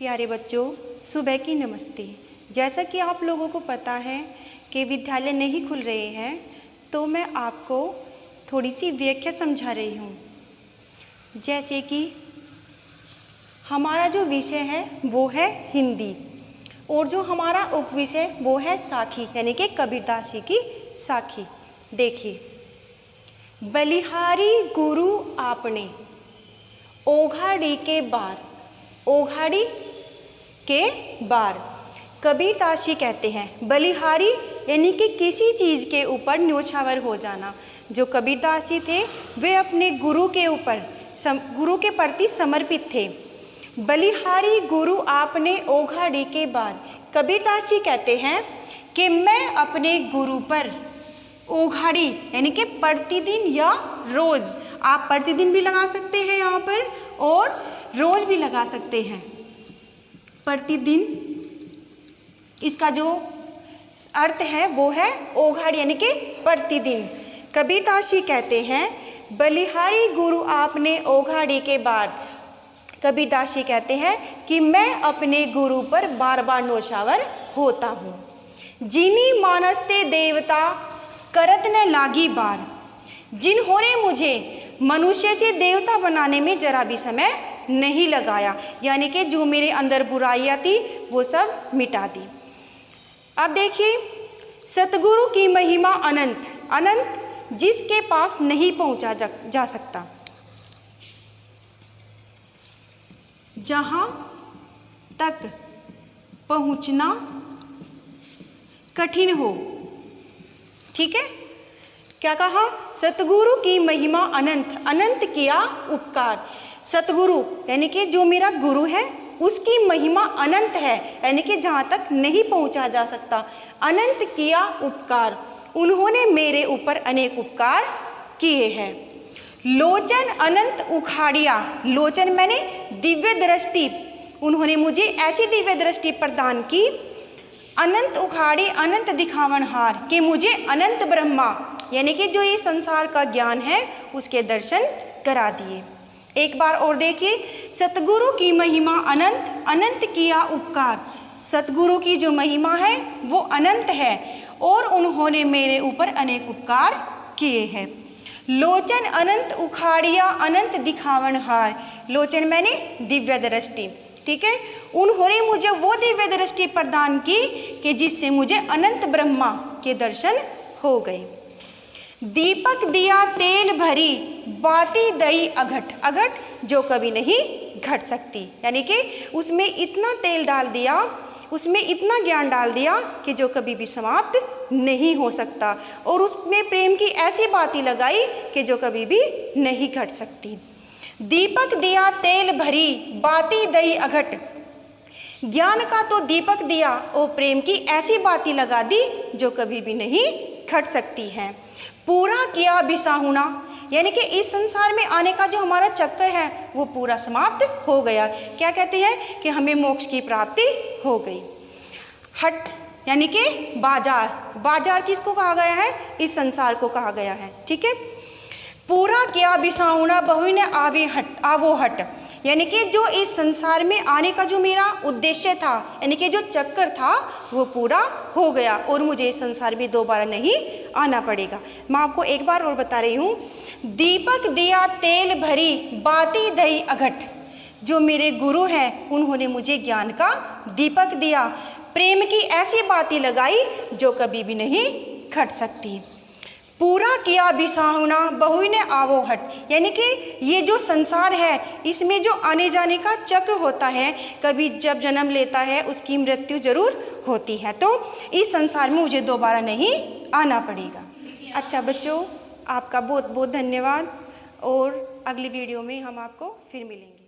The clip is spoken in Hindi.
प्यारे बच्चों, सुबह की नमस्ते। जैसा कि आप लोगों को पता है कि विद्यालय नहीं खुल रहे हैं, तो मैं आपको थोड़ी सी व्याख्या समझा रही हूँ। जैसे कि हमारा जो विषय है वो है हिंदी, और जो हमारा उपविषय वो है साखी, यानी कि कबीरदास जी की साखी। देखिए, बलिहारी गुरु आपने ओघाड़ी के बार, ओघाड़ी के बार। कबीरदास जी कहते हैं बलिहारी यानी कि किसी चीज़ के ऊपर न्योछावर हो जाना। जो कबीरदास जी थे वे अपने गुरु के ऊपर, गुरु के प्रति समर्पित थे। बलिहारी गुरु आपने ओघाड़ी के बार। कबीरदास जी कहते हैं कि मैं अपने गुरु पर ओघाड़ी यानी कि प्रतिदिन या रोज़, आप प्रतिदिन भी लगा सकते हैं यहाँ पर और रोज़ भी लगा सकते हैं। प्रतिदिन इसका जो अर्थ है वो है ओघाड़ी यानी कि प्रतिदिन। कबीरदास जी कहते हैं बलिहारी गुरु आपने ओघाड़ी के बाद। कबीरदास जी कहते हैं कि मैं अपने गुरु पर बार बार न्योछावर होता हूँ। जिनी मानसते देवता करत न लागी बार। जिन्होंने मुझे मनुष्य से देवता बनाने में जरा भी समय नहीं लगाया, यानी कि जो मेरे अंदर बुराइयाँ थी वो सब मिटा दी। अब देखिए, सतगुरु की महिमा अनंत, अनंत जिसके पास नहीं पहुंचा जा सकता। जहां तक पहुंचना कठिन हो। ठीक है, क्या कहा? सतगुरु की महिमा अनंत, अनंत किया उपकार। सतगुरु यानी कि जो मेरा गुरु है उसकी महिमा अनंत है, यानी कि जहाँ तक नहीं पहुँचा जा सकता। अनंत किया उपकार, उन्होंने मेरे ऊपर अनेक उपकार किए हैं। लोचन अनंत उखाड़िया। लोचन मैंने दिव्य दृष्टि, उन्होंने मुझे ऐसी दिव्य दृष्टि प्रदान की। अनंत उखाड़ी अनंत दिखावनहार, कि मुझे अनंत ब्रह्मा यानी कि जो ये संसार का ज्ञान है उसके दर्शन करा दिए। एक बार और देखिए, सतगुरु की महिमा अनंत, अनंत किया उपकार। सतगुरु की जो महिमा है वो अनंत है और उन्होंने मेरे ऊपर अनेक उपकार किए हैं। लोचन अनंत उखाड़िया अनंत दिखावनहार। लोचन मैंने दिव्य दृष्टि, ठीक है, उन्होंने मुझे वो दिव्य दृष्टि प्रदान की कि जिससे मुझे अनंत ब्रह्मा के दर्शन हो गए। दीपक दिया तेल भरी बाती दई अघट। अघट जो कभी नहीं घट सकती, यानी कि उसमें इतना तेल डाल दिया, उसमें इतना ज्ञान डाल दिया कि जो कभी भी समाप्त नहीं हो सकता, और उसमें प्रेम की ऐसी बाती लगाई कि जो कभी भी नहीं घट सकती। दीपक दिया तेल भरी बाती दई अघट। ज्ञान का तो दीपक दिया और प्रेम की ऐसी बाती लगा दी जो कभी भी नहीं घट सकती है। पूरा किया बिसाहुना, यानी कि इस संसार में आने का जो हमारा चक्कर है वो पूरा समाप्त हो गया। क्या कहते हैं कि हमें मोक्ष की प्राप्ति हो गई। हट यानी कि बाजार, बाजार किसको कहा गया है? इस संसार को कहा गया है। ठीक है, पूरा किया बिसाहुना बहु ने आवे हट, आवो हट, यानी कि जो इस संसार में आने का जो मेरा उद्देश्य था, यानी कि जो चक्कर था वो पूरा हो गया और मुझे इस संसार में दोबारा नहीं आना पड़ेगा। मैं आपको एक बार और बता रही हूँ, दीपक दिया तेल भरी बाती दई अघट। जो मेरे गुरु हैं उन्होंने मुझे ज्ञान का दीपक दिया, प्रेम की ऐसी बाती लगाई जो कभी भी नहीं घट सकती। पूरा किया बिसाहुना बहु ने आवो हट, यानी कि ये जो संसार है इसमें जो आने जाने का चक्र होता है, कभी जब जन्म लेता है उसकी मृत्यु जरूर होती है, तो इस संसार में मुझे दोबारा नहीं आना पड़ेगा। अच्छा बच्चों, आपका बहुत बहुत धन्यवाद, और अगली वीडियो में हम आपको फिर मिलेंगे।